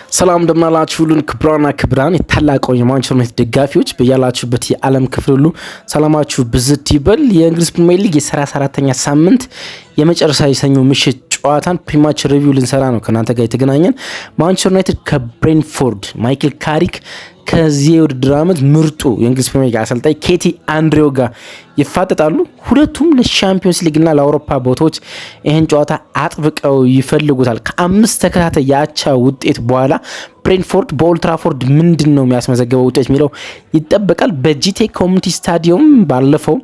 ሰላም እንደምናላችሁ ሁሉን ክብራን የታላቁ የማንቸስተር ዩናይትድ ደጋፊዎች በያላችሁበት የዓለም ክፍል ሁሉ ሰላማችሁ ብዝት ይበል። የእንግሊዝ ፕሪሚየር ሊግ የ34ኛ ሳምንት የመጨረሻ የሰኞ ምሽት ጨዋታን ፕሪማች ሪቪው ልንሰራ ነው ከናንተ ጋር የተገናኘን። ማንቸስተር ዩናይትድ ከብሬንትፎርድ ማይክል ካሪክ ከዚህ የውድድር ዓመት ምርጡ የእንግሊዝ ፕሪሚየር ሊግ አሰልጣኝ ኬቲ አንድሬው ጋር ይፋጠጣሉ። ሁለቱም ለሻምፒዮንስ ሊግና ለአውሮፓ ቦታዎች ይህን ጨዋታ አጥብቀው ይፈልጉታል። ከአምስት ተከታታይ የአቻ ውጤት በኋላ ብሬንትፎርድ በኦልድ ትራፎርድ ምንድን ነው የሚያስመዘግበው ውጤት የሚለው ይጠበቃል። በጂቴክ ኮሚኒቲ ስታዲየም ባለፈው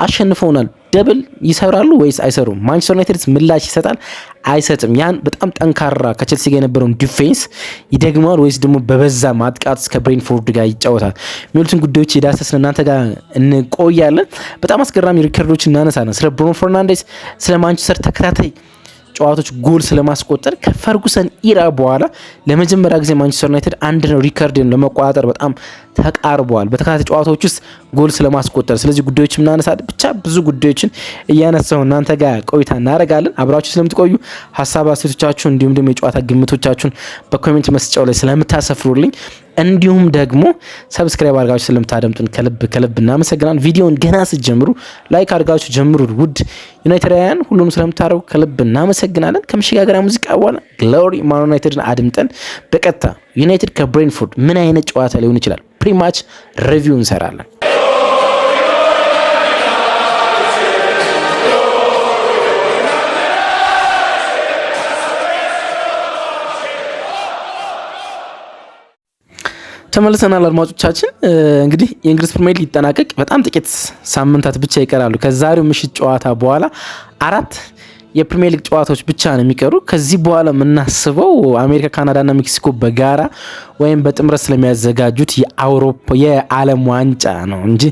አሸንፈውናል። ደብል ይሰራሉ ወይስ አይሰሩም? ማንቸስተር ዩናይትድ ምላሽ ይሰጣል አይሰጥም? ያን በጣም ጠንካራ ከቼልሲ ጋር የነበረውን ዲፌንስ ይደግማል ወይስ ደግሞ በበዛ ማጥቃት ከብሬንትፎርድ ጋር ይጫወታል? የሚሉትን ጉዳዮች የዳሰስን እናንተ ጋር እንቆያለን። በጣም አስገራሚ ሪከርዶች እናነሳለን። ስለ ብሩኖ ፈርናንዴስ፣ ስለ ማንቸስተር ተከታታይ ጨዋታዎች ጎል ስለማስቆጠር ከፈርጉሰን ኢራ በኋላ ለመጀመሪያ ጊዜ ማንቸስተር ዩናይትድ አንድ ነው ሪከርድን ለመቆጣጠር በጣም ተቃርበዋል በተከታታይ ጨዋታዎች ውስጥ ጎል ስለማስቆጠር። ስለዚህ ጉዳዮች እናነሳለን። ብቻ ብዙ ጉዳዮችን እያነሳው እናንተ ጋር ቆይታ እናደርጋለን። አብራችሁ ስለምትቆዩ ሀሳብ አስተያየቶቻችሁን እንዲሁም ደግሞ የጨዋታ ግምቶቻችሁን በኮሜንት መስጫው ላይ ስለምታሰፍሩልኝ እንዲሁም ደግሞ ሰብስክራይብ አድርጋችሁ ስለምታደምጡን ከልብ እናመሰግናለን። ቪዲዮውን ገና ስትጀምሩ ላይክ አድርጋችሁ ጀምሩ። ውድ ዩናይትዳውያን ሁሉም ስለምታደርጉ ከልብ እናመሰግናለን። ከመሸጋገሪያ ሙዚቃ በኋላ ግሎሪ ማን ዩናይትድን አድምጠን በቀጥታ ዩናይትድ ከብሬንትፎርድ ምን አይነት ጨዋታ ሊሆን ይችላል ፕሪማች ሪቪው እንሰራለን። ተመልሰናል አድማጮቻችን። እንግዲህ የእንግሊዝ ፕሪሚየር ሊግ ሊጠናቀቅ በጣም ጥቂት ሳምንታት ብቻ ይቀራሉ። ከዛሬው ምሽት ጨዋታ በኋላ 4 የፕሪሚየር ሊግ ጨዋታዎች ብቻ ነው የሚቀሩ። ከዚህ በኋላ የምናስበው አሜሪካ፣ ካናዳና ሜክሲኮ በጋራ ወይም በጥምረት ስለሚያዘጋጁት የዓለም ዋንጫ ነው እንጂ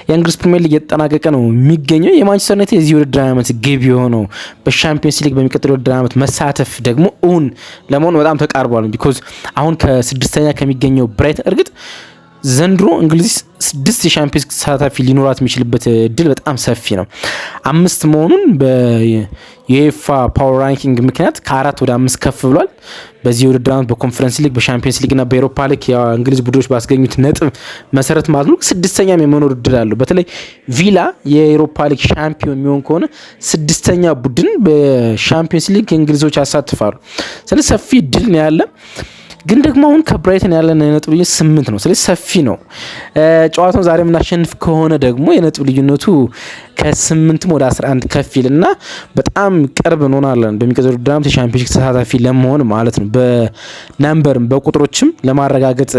የእንግሊዝ ፕሪሚየር ሊግ የተጠናቀቀ ነው የሚገኘው። የማንቸስተር ዩናይትድ የዚህ ውድድር ዓመት ግብ የሆነው በሻምፒዮንስ ሊግ በሚቀጥለው ውድድር ዓመት መሳተፍ ደግሞ እውን ለመሆን በጣም ተቃርቧል። ቢኮዝ አሁን ከስድስተኛ ከሚገኘው ብራይተን እርግጥ ዘንድሮ እንግሊዝ 6 የሻምፒዮንስ ተሳታፊ ሊኖራት የሚችልበት እድል በጣም ሰፊ ነው። 5 መሆኑን በዩኤፋ ፓወር ራንኪንግ ምክንያት ከ4 ወደ 5 ከፍ ብሏል። በዚህ ውድድር ዓመት በኮንፈረንስ ሊግ፣ በሻምፒዮንስ ሊግ እና በኤሮፓ ሊግ የእንግሊዝ ቡድኖች ባስገኙት ነጥብ መሰረት ማለት ነው 6ኛም የመኖር እድል አለው። በተለይ ቪላ የኤሮፓ ሊግ ሻምፒዮን የሚሆን ከሆነ 6ኛ ቡድን በሻምፒዮንስ ሊግ እንግሊዞች ያሳትፋሉ። ስለዚህ ሰፊ እድል ነው ያለ። ግን ደግሞ አሁን ከብራይተን ያለን የነጥብ ልዩነት 8 ነው። ስለዚህ ሰፊ ነው። ጨዋታውን ዛሬ የምናሸንፍ ከሆነ ደግሞ የነጥብ ልዩነቱ ከ8 ወደ 11 ከፍ ይልና በጣም ቅርብ እንሆናለን በሚቀጥለው ውድድር ዓመት የሻምፒዮንስ ሊግ ተሳታፊ ለመሆን ማለት ነው። በናምበርም በቁጥሮችም ለማረጋገጥ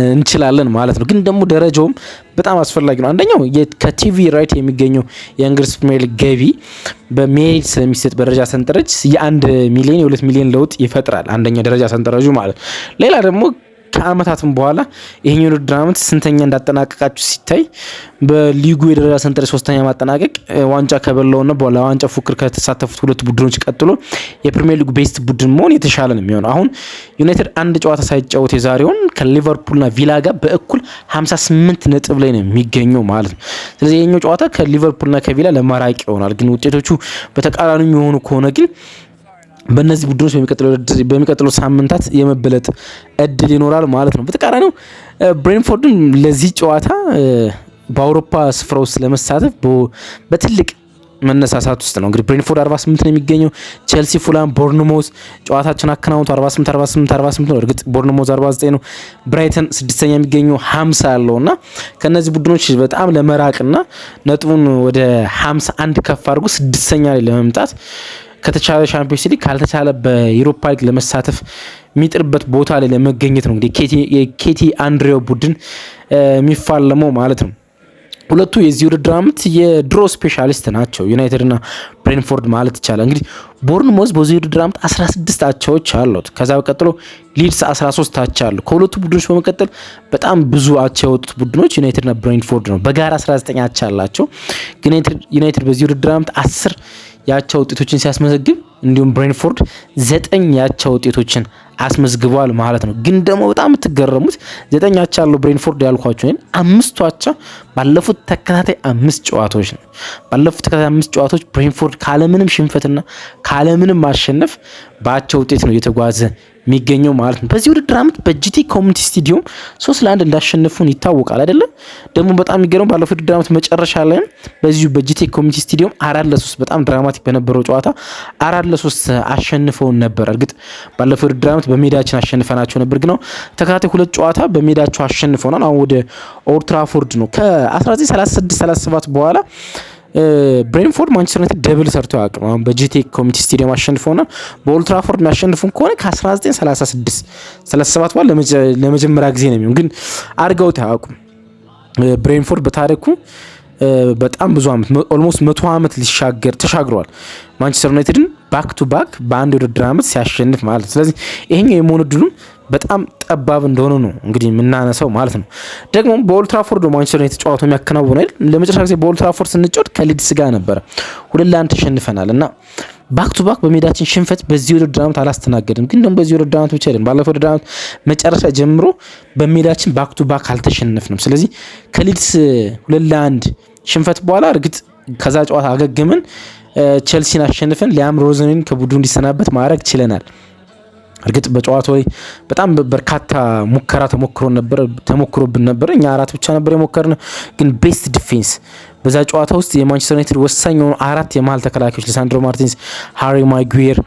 እንችላለን ማለት ነው። ግን ደግሞ ደረጃውም በጣም አስፈላጊ ነው። አንደኛው ከቲቪ ራይት የሚገኘው የእንግሊዝ ፕሪሚየር ሊግ ገቢ በሜሪት ስለሚሰጥ በደረጃ ሰንጠረዥ የ1 ሚሊዮን የ2 ሚሊዮን ለውጥ ይፈጥራል አንደኛ ደረጃ ሰንጠረዡ ማለት ነው። ሌላ ደግሞ ከአመታትም በኋላ ይሄኛው ውድድር ዓመት ስንተኛ እንዳጠናቀቃችሁ ሲታይ በሊጉ የደረጃ ሰንጠረዥ 3ኛ ማጠናቀቅ ዋንጫ ከበላውና ለዋንጫ ፉክክር ከተሳተፉት ሁለት ቡድኖች ቀጥሎ የፕሪሚየር ሊጉ ቤስት ቡድን መሆን የተሻለ ነው የሚሆነው። አሁን ዩናይትድ አንድ ጨዋታ ሳይጫወት የዛሬውን ከሊቨርፑልና ቪላ ጋር በእኩል 58 ነጥብ ላይ ነው የሚገኘው ማለት ነው። ስለዚህ ይሄኛው ጨዋታ ከሊቨርፑልና ከቪላ ለማራቅ ይሆናል። ግን ውጤቶቹ በተቃራኒ የሚሆኑ ከሆነ ግን በእነዚህ ቡድኖች በሚቀጥለው ሳምንታት የመበለጥ እድል ይኖራል ማለት ነው። በተቃራኒው ብሬንትፎርድን ለዚህ ጨዋታ በአውሮፓ ስፍራ ውስጥ ለመሳተፍ በትልቅ መነሳሳት ውስጥ ነው። እንግዲህ ብሬንትፎርድ 48 ነው የሚገኘው። ቼልሲ፣ ፉላም፣ ቦርንሞዝ ጨዋታቸውን አከናውነው 48 ነው። እርግጥ ቦርንሞዝ 49 ነው። ብራይተን 6ኛ የሚገኘው 50 አለውና ከነዚህ ቡድኖች በጣም ለመራቅና ነጥቡን ወደ 51 ከፍ አድርጎ 6ኛ ላይ ለመምጣት ከተቻለ ሻምፒዮንስ ሊግ ካልተቻለ በዩሮፓ ሊግ ለመሳተፍ የሚጥርበት ቦታ ላይ ለመገኘት ነው እንግዲህ የኬቲ አንድሬው ቡድን የሚፋለመው ማለት ነው። ሁለቱ የዚህ ውድድር ዓመት የድሮ ስፔሻሊስት ናቸው ዩናይትድ እና ብሬንትፎርድ ማለት ይቻላል። እንግዲህ ቦርንሞዝ በዚህ ውድድር ዓመት 16 አቻዎች አሉት። ከዛ በቀጥሎ ሊድስ 13 አቻ አሉ። ከሁለቱ ቡድኖች በመቀጠል በጣም ብዙ አቻ የወጡት ቡድኖች ዩናይትድ እና ብሬንትፎርድ ነው። በጋራ 19 አቻ አላቸው። ግን ዩናይትድ በዚህ ውድድር ዓመት 10 ያቻ ውጤቶችን ሲያስመዘግብ እንዲሁም ብሬንትፎርድ 9 ያቻ ውጤቶችን አስመዝግቧል ማለት ነው። ግን ደግሞ በጣም የምትገረሙት 9 አቻ ያለው ብሬንትፎርድ ያልኳችሁ ነው 5 አቻ ባለፉት ተከታታይ 5 ጨዋታዎች ነው። ባለፉት ተከታታይ 5 ጨዋታዎች ብሬንትፎርድ ካለምንም ሽንፈትና ካለምንም ማሸነፍ በአቻ ውጤት ነው እየተጓዘ የሚገኘው ማለት ነው። በዚህ ውድድር ዓመት በጂቲ ኮሚኒቲ ስቴዲየም 3-1 እንዳሸነፉን ይታወቃል አይደለ? ደግሞ በጣም የሚገርመው ባለፈው ውድድር ዓመት መጨረሻ ላይ በዚሁ በጂቲ ኮሚኒቲ ስቴዲየም 4-3 በጣም ድራማቲክ በነበረው ጨዋታ 4-3 አሸንፈውን ነበር። እርግጥ ባለፈው ውድድር ዓመት በሜዳችን አሸንፈናቸው ነበር፣ ግን ተከታታይ 2 ጨዋታ በሜዳቸው አሸንፈውናል። አሁን ወደ ኦልድ ትራፎርድ ነው ከ1936-37 በኋላ ብሬንፎርድ ማንቸስተር ዩናይትድ ደብል ሰርቶ አያውቅም። አሁን በጂቲ ኮሚኒቲ ስቴዲየም አሸንፈውና በኦልድ ትራፎርድ የሚያሸንፉን ከሆነ ከ1936-37 በኋላ ለመጀመሪያ ጊዜ ነው የሚሆን፣ ግን አድርገውት አያውቁም። ብሬንፎርድ በታሪኩ በጣም ብዙ ዓመት ኦልሞስት 100 ዓመት ተሻግሯል ማንቸስተር ዩናይትድን ባክ ቱ ባክ በአንድ ውድድር ዓመት ሲያሸንፍ ማለት ነው። ስለዚህ ይሄኛው የመሆን እድሉ በጣም ጠባብ እንደሆነ ነው እንግዲህ የምናነሳው ማለት ነው። ደግሞ በኦልድ ትራፎርድ ማንቸስተር ዩናይትድ ጨዋታው የሚያከናውነው ለመጨረሻ ጊዜ በኦልድ ትራፎርድ ስንጫወት ከሊድስ ጋር ነበረ 2-1 ተሸንፈናል እና ባክ ቱ ባክ በሜዳችን ሽንፈት በዚህ ውድድር ዓመት አላስተናገድም። ግን ደግሞ በዚህ ውድድር ዓመት ብቻ አይደለም፣ ባለፈው ውድድር ዓመት መጨረሻ ጀምሮ በሜዳችን ባክ ቱ ባክ አልተሸነፍንም። ስለዚህ ከሊድስ 2-1 ሽንፈት በኋላ እርግጥ ከዛ ጨዋታ አገግመን ቼልሲን አሸንፈን ሊያም ሮዝንን ከቡድኑ እንዲሰናበት ማድረግ ችለናል። እርግጥ በጨዋታው ላይ በጣም በርካታ ሙከራ ተሞክሮብን ነበር። እኛ 4 ብቻ ነበር የሞከርነው፣ ግን ቤስት ዲፌንስ በዛ ጨዋታ ውስጥ የማንቸስተር ዩናይትድ ወሳኝ የሆኑ 4 የመሃል ተከላካዮች ሊሳንድሮ ማርቲንስ፣ ሃሪ ማጉዌር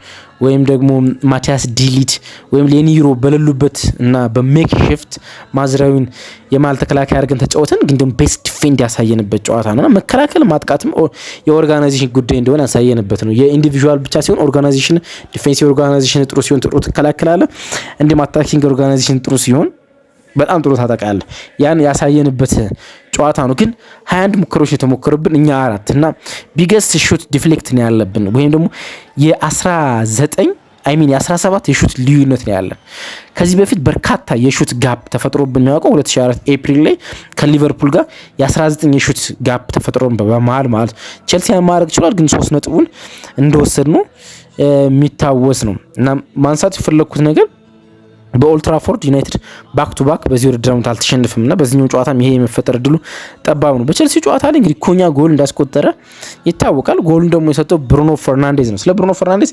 ወይም ደግሞ ማቲያስ ዲሊት ወይም ሌኒሮ በሌሉበት እና በሜክሺፍት ማዝራዊን የመሃል ተከላካይ አድርገን ተጫወተን፣ ግን ደግሞ ቤስት ዲፌንድ ያሳየንበት ጨዋታ ነውና መከላከል ማጥቃትም የኦርጋናይዜሽን ጉዳይ እንደሆነ ያሳየንበት ነው። የኢንዲቪጁዋል ብቻ ሲሆን ኦርጋናይዜሽን ዲፌንሲቭ ኦርጋናይዜሽን ጥሩ ሲሆን ጥሩ ትከላከላለህ፣ እንዲሁም አታኪንግ ኦርጋናይዜሽን ጥሩ ሲሆን በጣም ጥሩ ታጠቃለህ። ያን ያሳየንበት ጨዋታ ነው። ግን 21 ሙከሮች የተሞከሩብን እኛ 4 እና ቢገስት ሹት ዲፍሌክት ነው ያለብን፣ ወይም ደግሞ የ17 የሹት ልዩነት ነው ያለን። ከዚህ በፊት በርካታ የሹት ጋፕ ተፈጥሮብን የሚያውቀው 2004 ኤፕሪል ላይ ከሊቨርፑል ጋር የ19 የሹት ጋፕ ተፈጥሮን በመሃል ማለት ቼልሲ ማድረግ ችሏል፣ ግን 3 ነጥቡን እንደወሰድ ነው የሚታወስ ነው እና ማንሳት የፈለኩት ነገር በኦልድ ትራፎርድ ዩናይትድ ባክ ቱ ባክ በዚህ ውድድር ዓመት አልተሸነፈም እና በዚህኛው ጨዋታም ይሄ የመፈጠር እድሉ ጠባብ ነው። በቼልሲ ጨዋታ ላይ እንግዲህ ኩኛ ጎል እንዳስቆጠረ ይታወቃል። ጎሉን ደግሞ የሰጠው ብሩኖ ፈርናንዴዝ ነው። ስለ ብሩኖ ፈርናንዴዝ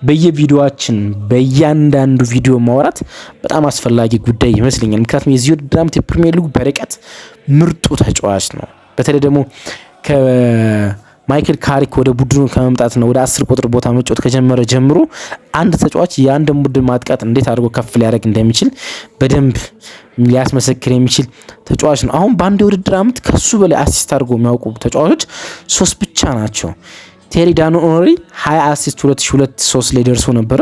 በየቪዲዮአችን በእያንዳንዱ ቪዲዮ ማውራት በጣም አስፈላጊ ጉዳይ ይመስለኛል። ምክንያቱም የዚህ ውድድር ዓመት የፕሪሚየር ሊጉ በርቀት ምርጡ ተጫዋች ነው። በተለይ ደግሞ ማይክል ካሪክ ወደ ቡድኑ ከመምጣትና ወደ 10 ቁጥር ቦታ መጫወት ከጀመረ ጀምሮ አንድ ተጫዋች የአንድ ቡድን ማጥቃት እንዴት አድርጎ ከፍ ሊያደርግ እንደሚችል በደንብ ሊያስመሰክር የሚችል ተጫዋች ነው። አሁን በአንድ የውድድር ዓመት ከሱ በላይ አሲስት አድርጎ የሚያውቁ ተጫዋቾች 3 ብቻ ናቸው። ቴሪ ዳኖ ኦኖሪ 20 አሲስት 2002-3 ላይ ደርሶ ነበረ፣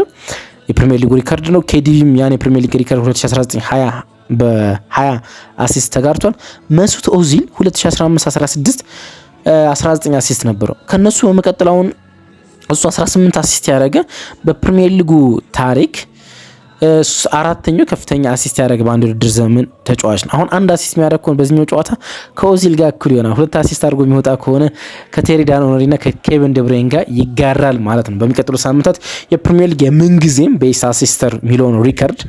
የፕሪሚየር ሊግ ሪከርድ ነው። ኬዲቪም ያን የፕሪሚየር ሊግ ሪከርድ 2019-20 በ20 አሲስት ተጋርቷል። መስዑት ኦዚል 2015-16 19 አሲስት ነበረው። ከነሱ በመቀጠል አሁን እሱ 18 አሲስት ያደረገ በፕሪሚየር ሊጉ ታሪክ 4ኛው ከፍተኛ አሲስት ያደረገ በአንድ ውድድር ዘመን ተጫዋች ነው። አሁን አንድ አሲስት የሚያደርግ ከሆነ በዚህኛው ጨዋታ ከኦዚል ጋር እኩል ይሆናል። 2 አሲስት አድርጎ የሚወጣ ከሆነ ከቴሪ ዳን ኦኖሪና ከኬቨን ደብሬን ጋር ይጋራል ማለት ነው። በሚቀጥሉ ሳምንታት የፕሪሚየር ሊግ የምንጊዜም ቤስት አሲስተር የሚለውን ሪከርድ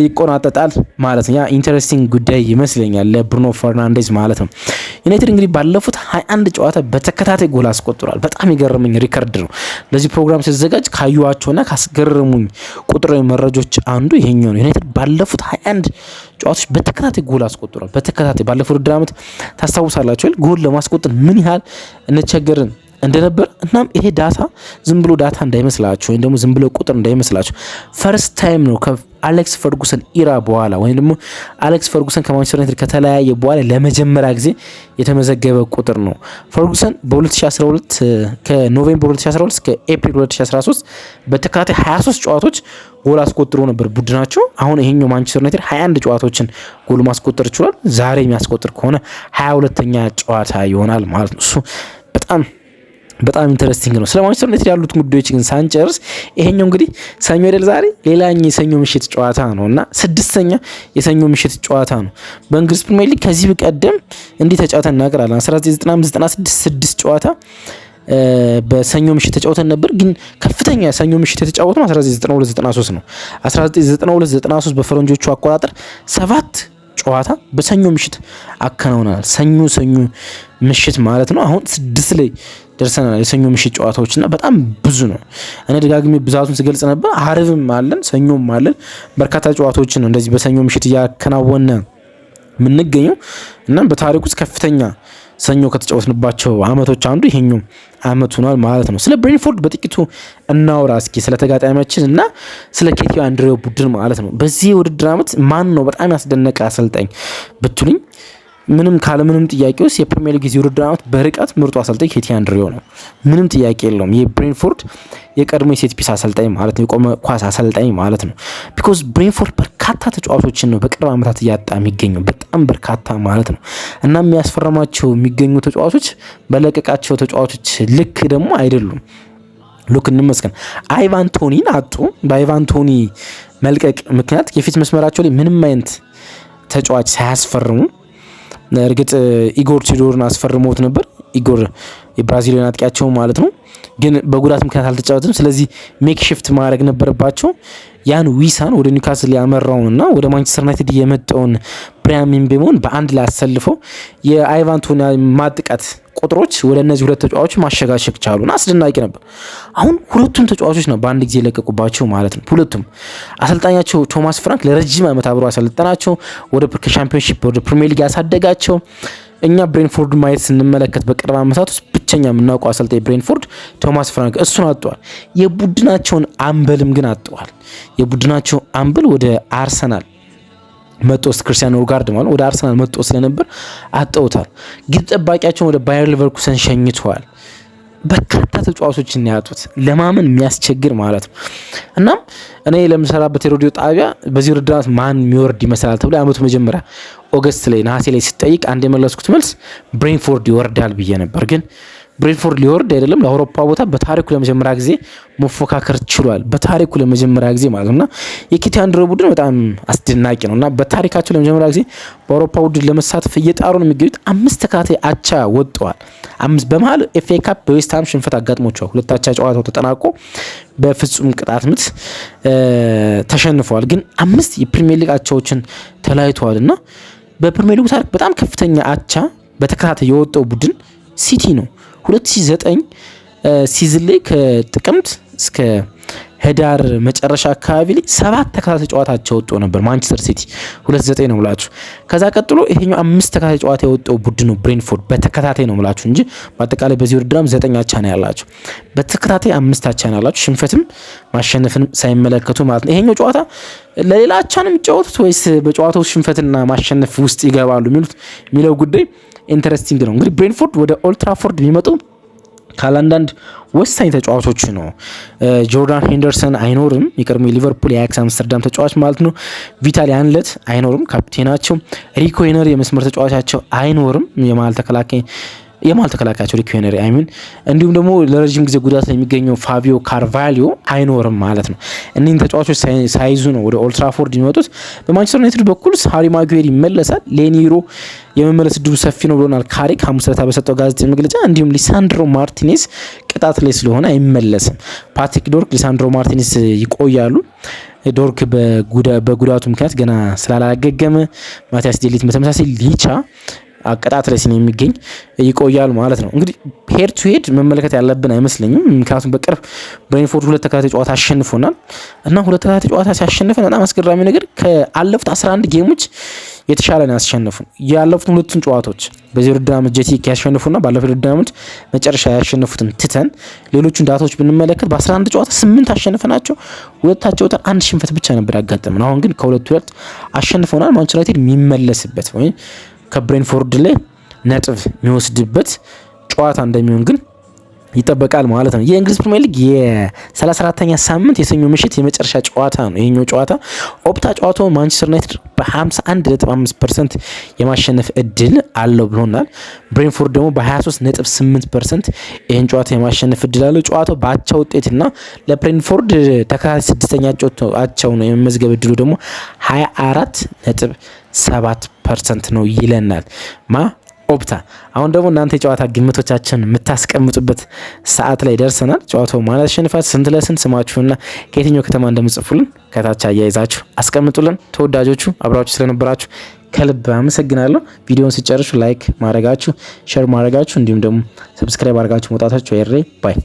ይቆናጠጣል ማለት ነው። ያ ኢንተረስቲንግ ጉዳይ ይመስለኛል ለብሩኖ ፈርናንዴዝ ማለት ነው። ዩናይትድ እንግዲህ ባለፉት 21 ጨዋታ በተከታታይ ጎል አስቆጥሯል። በጣም የገረመኝ ሪከርድ ነው። ለዚህ ፕሮግራም ሲዘጋጅ ካዩዋቸውና ካስገረሙኝ ቁጥራዊ መረጃዎች አንዱ ይሄኛው ነው። ዩናይትድ ባለፉት 21 ጨዋታዎች በተከታታይ ጎል አስቆጥሯል። በተከታታይ ባለፉት ውድድር ዓመት ታስታውሳላችሁ ጎል ለማስቆጠር ምን ያህል እንቸገርን እንደነበር። እናም ይሄ ዳታ ዝም ብሎ ዳታ እንዳይመስላችሁ ወይም ደግሞ ዝም ብሎ ቁጥር እንዳይመስላችሁ ፈርስት ታይም ነው ከአሌክስ ፈርጉሰን ኢራ በኋላ ወይም ደግሞ አሌክስ ፈርጉሰን ከማንቸስተር ዩናይትድ ከተለያየ በኋላ ለመጀመሪያ ጊዜ የተመዘገበ ቁጥር ነው። ፈርጉሰን በ2012 ከኖቬምበር 2012 እስከ ኤፕሪል 2013 በተከታታይ 23 ጨዋታዎች ጎል አስቆጥሮ ነበር ቡድናቸው። አሁን ይሄኛው ማንቸስተር ዩናይትድ 21 ጨዋታዎችን ጎል ማስቆጠር ችሏል። ዛሬ የሚያስቆጥር ከሆነ 22ኛ ጨዋታ ይሆናል ማለት ነው። እሱ በጣም ኢንተረስቲንግ ነው። ስለ ማንቸስተር ዩናይትድ ያሉት ጉዳዮች ግን ሳንጨርስ ይሄኛው እንግዲህ ሰኞ አይደል ዛሬ ሌላኛው የሰኞ ምሽት ጨዋታ ነውና 6ኛ የሰኞ ምሽት ጨዋታ ነው። በእንግሊዝ ፕሪሚየር ሊግ ከዚህ በቀደም እንዲህ ተጫውተን እናቀራለን። 1995-96 ጨዋታ በሰኞ ምሽት ተጫውተን ነበር። ግን ከፍተኛ ሰኞ ምሽት የተጫወተው 1992-93 ነው። 1992-93 በፈረንጆቹ አቆጣጠር 7 ጨዋታ በሰኞ ምሽት አከናውናል። ሰኞ ምሽት ማለት ነው። አሁን 6 ላይ ደርሰናል። የሰኞ ምሽት ጨዋታዎችና በጣም ብዙ ነው። እኔ ደጋግሜ ብዛቱን ስገልጽ ነበር። አርብም አለን፣ ሰኞም አለን። በርካታ ጨዋታዎችን ነው እንደዚህ በሰኞ ምሽት እያከናወነ የምንገኘው እና በታሪክ ውስጥ ከፍተኛ ሰኞ ከተጫወትንባቸው አመቶች አንዱ ይሄኛው አመት ሆኗል ማለት ነው። ስለ ብሬንፎርድ በጥቂቱ እናውራ እስኪ ስለ ተጋጣሚያችን እና ስለ ኬቲዮ አንድሬው ቡድን ማለት ነው። በዚህ የውድድር አመት ማን ነው በጣም ያስደነቀ አሰልጣኝ ብትሉኝ ምንም ካለምንም ጥያቄ ውስጥ የፕሪሚየር ሊግ የውድድር አመት በርቀት ምርጡ አሰልጣኝ ኬቲዮ አንድሬው ነው። ምንም ጥያቄ የለውም። የብሬንፎርድ የቀድሞ የሴት ፒስ አሰልጣኝ ማለት ነው፣ የቆመ ኳስ አሰልጣኝ ማለት ነው። ቢኮዝ ብሬንፎርድ በርካታ ተጫዋቾችን ነው በቅርብ አመታት እያጣ የሚገኘው፣ በጣም በርካታ ማለት ነው። እና የሚያስፈርማቸው የሚገኙ ተጫዋቾች በለቀቃቸው ተጫዋቾች ልክ ደግሞ አይደሉም። ሉክ እንመስገን አይቫን ቶኒን አጡ። በአይቫን ቶኒ መልቀቅ ምክንያት የፊት መስመራቸው ላይ ምንም አይነት ተጫዋች ሳያስፈርሙ እርግጥ ኢጎር ቲዶርን አስፈርመውት ነበር። ኢጎር የብራዚሊያን አጥቂያቸው ማለት ነው። ግን በጉዳት ምክንያት አልተጫወተም። ስለዚህ ሜክ ሽፍት ማድረግ ነበረባቸው። ያን ዊሳን ወደ ኒውካስል ያመራውንና ወደ ማንቸስተር ዩናይትድ የመጣውን ብራያን ምቤሞን በአንድ ላይ አሰልፈው የአይቫን ቶኒ ማጥቃት ቁጥሮች ወደ እነዚህ ሁለት ተጫዋቾች ማሸጋሸግ ቻሉና አስደናቂ ነበር። አሁን ሁለቱም ተጫዋቾች ነው በአንድ ጊዜ የለቀቁባቸው ማለት ነው። ሁለቱም አሰልጣኛቸው ቶማስ ፍራንክ ለረጅም ዓመት አብሮ አሰልጠናቸው ወደ ሻምፒዮንሺፕ ወደ ፕሪሚየር ሊግ ያሳደጋቸው። እኛ ብሬንፎርድ ማየት ስንመለከት በቅርብ ዓመታት ውስጥ ብቸኛ የምናውቀው አሰልጣኝ ብሬንፎርድ ቶማስ ፍራንክ እሱን አጥተዋል። የቡድናቸውን አምበልም ግን አጥተዋል። የቡድናቸው አምበል ወደ አርሰናል መጥቶ ክርስቲያን ኖርጋርድ ማለት ወደ አርሰናል መጥቶ ስለነበር አጥተውታል። ግብ ጠባቂያቸውን ወደ ባየር ሊቨርኩሰን ሸኝተዋል። በርካታ ተጫዋቾችን ያጡት ለማመን የሚያስቸግር ማለት ነው። እናም እኔ ለምሰራበት የሬዲዮ ጣቢያ በዚህ ውድድር ማን የሚወርድ ይመስላል ተብሎ አመቱ መጀመሪያ ኦገስት ላይ ነሐሴ ላይ ሲጠይቅ አንድ የመለስኩት መልስ ብሬንፎርድ ይወርዳል ብዬ ነበር። ግን ብሬንፎርድ ሊወርድ አይደለም፣ ለአውሮፓ ቦታ በታሪኩ ለመጀመሪያ ጊዜ መፎካከር ችሏል። በታሪኩ ለመጀመሪያ ጊዜ ማለት ነውና የኬቲዮ አንድሬው ቡድን በጣም አስደናቂ ነውና በታሪካቸው ለመጀመሪያ ጊዜ በአውሮፓ ቡድን ለመሳተፍ እየጣሩ ነው የሚገኙት። 5 ተከታታይ አቻ ወጥተዋል። 5 በመሃል ኤፍኤ ካፕ በዌስትሃም ሽንፈት አጋጥሞቸዋል። 2 አቻ ጨዋታው ተጠናቆ በፍጹም ቅጣት ምት ተሸንፈዋል። ግን 5 የፕሪሚየር ሊግ አቻዎችን ተለያይተዋልና በፕሪሚየር ሊግ ታሪክ በጣም ከፍተኛ አቻ በተከታታይ የወጣው ቡድን ሲቲ ነው። 2009 ሲዝን ላይ ከጥቅምት እስከ ህዳር መጨረሻ አካባቢ ላይ 7 ተከታታይ ጨዋታቸው ወጥቶ ነበር ማንቸስተር ሲቲ 2-9 ነው ብላችሁ። ከዛ ቀጥሎ ይሄኛው 5 ተከታታይ ጨዋታ የወጣው ቡድን ነው ብሬንፎርድ በተከታታይ ነው ብላችሁ እንጂ በአጠቃላይ በዚህ ውድድርም 9 አቻ ነው ያላችሁ። በተከታታይ 5 አቻ ነው ያላችሁ፣ ሽንፈትም ማሸነፍንም ሳይመለከቱ ማለት ነው። ይሄኛው ጨዋታ ለሌላ አቻ ነው የሚጫወቱት ወይስ በጨዋታው ሽንፈትና ማሸነፍ ውስጥ ይገባሉ የሚለው ጉዳይ ኢንተረስቲንግ ነው። እንግዲህ ብሬንፎርድ ወደ ኦልድ ትራፎርድ የሚመጡ ካላንዳንድ ወሳኝ ተጫዋቾች ነው። ጆርዳን ሄንደርሰን አይኖርም፣ የቀድሞ ሊቨርፑል የአያክስ አምስተርዳም ተጫዋች ማለት ነው። ቪታሊ አንለት አይኖርም፣ ካፕቴናቸው። ሪኮ ሄነሪ የመስመር ተጫዋቻቸው አይኖርም፣ የመሀል ተከላካያቸው ሪኮ ሄነሪ አይሚን። እንዲሁም ደግሞ ለረጅም ጊዜ ጉዳት ላይ የሚገኘው ፋቢዮ ካርቫሊዮ አይኖርም ማለት ነው። እኒህን ተጫዋቾች ሳይዙ ነው ወደ ኦልድ ትራፎርድ የሚመጡት። በማንቸስተር ዩናይትድ በኩል ሃሪ ማጉዌር ይመለሳል። ሌኒሮ የመመለስ እድሉ ሰፊ ነው ብሎናል ካሪክ ሐሙስ ዕለት በሰጠው ጋዜጣዊ መግለጫ። እንዲሁም ሊሳንድሮ ማርቲኔዝ ቅጣት ላይ ስለሆነ አይመለስም። ፓትሪክ ዶርክ፣ ሊሳንድሮ ማርቲኔዝ ይቆያሉ። ዶርክ በጉዳቱ ምክንያት ገና ስላላገገመ፣ ማቲያስ ዴሊት በተመሳሳይ ሊቻ ቅጣት ላይ የሚገኝ ይቆያል ማለት ነው። እንግዲህ ሄድ ቱ ሄድ መመለከት ያለብን አይመስለኝም። ምክንያቱም በቅርብ ብሬንፎርድ 2 ተከታታይ ጨዋታ አሸንፎናል እና 2 ተከታታይ ጨዋታ ሲያሸንፈን በጣም አስገራሚ ነገር ከአለፉት 11 ጌሞች የተሻለ ነው ያስሸነፉን። ያለፉት 2ቱን ጨዋታዎች በዚህ ውድድር ዓመት ጄቲክ ያሸንፉና ባለፈው ውድድር ዓመት መጨረሻ ያሸነፉትን ትተን ሌሎቹን ዳታዎች ብንመለከት በ11 ጨዋታ 8 አሸንፈናቸው 2 አቻ ወጥተን 1 ሽንፈት ብቻ ነበር ያጋጠመን። አሁን ግን ከ2 አሸንፈናል። ማንቸስተር ዩናይትድ የሚመለስበት ወይ ከብሬንፎርድ ላይ ነጥብ የሚወስድበት ጨዋታ እንደሚሆን ግን ይጠበቃል ማለት ነው። የእንግሊዝ ፕሪሚየር ሊግ የ34ኛ ሳምንት የሰኞ ምሽት የመጨረሻ ጨዋታ ነው ይሄኛው ጨዋታ። ኦፕታ ጨዋታው ማንቸስተር ዩናይትድ በ51.5% የማሸነፍ እድል አለው ብሎናል። ብሬንፎርድ ደግሞ በ23.8% ይሄን ጨዋታ የማሸነፍ እድል አለው። ጨዋታው በአቻ ውጤትና ለብሬንፎርድ ተከታታይ 6ኛ አቻው ነው የመመዝገብ እድሉ ደግሞ 24.7% ነው ይለናል ኦፕታ። አሁን ደግሞ እናንተ የጨዋታ ግምቶቻችን የምታስቀምጡበት ሰዓት ላይ ደርሰናል። ጨዋታው ማለት አሸንፋት ስንት ለስንት ስማችሁና ከየትኛው ከተማ እንደምጽፉልን ከታች አያይዛችሁ አስቀምጡልን። ተወዳጆቹ አብራችሁ ስለነበራችሁ ከልብ አመሰግናለሁ። ቪዲዮውን ሲጨርሱ ላይክ ማድረጋችሁ፣ ሼር ማድረጋችሁ እንዲሁም ደግሞ ሰብስክራይብ አድርጋችሁ መውጣታችሁ አይረይ ባይ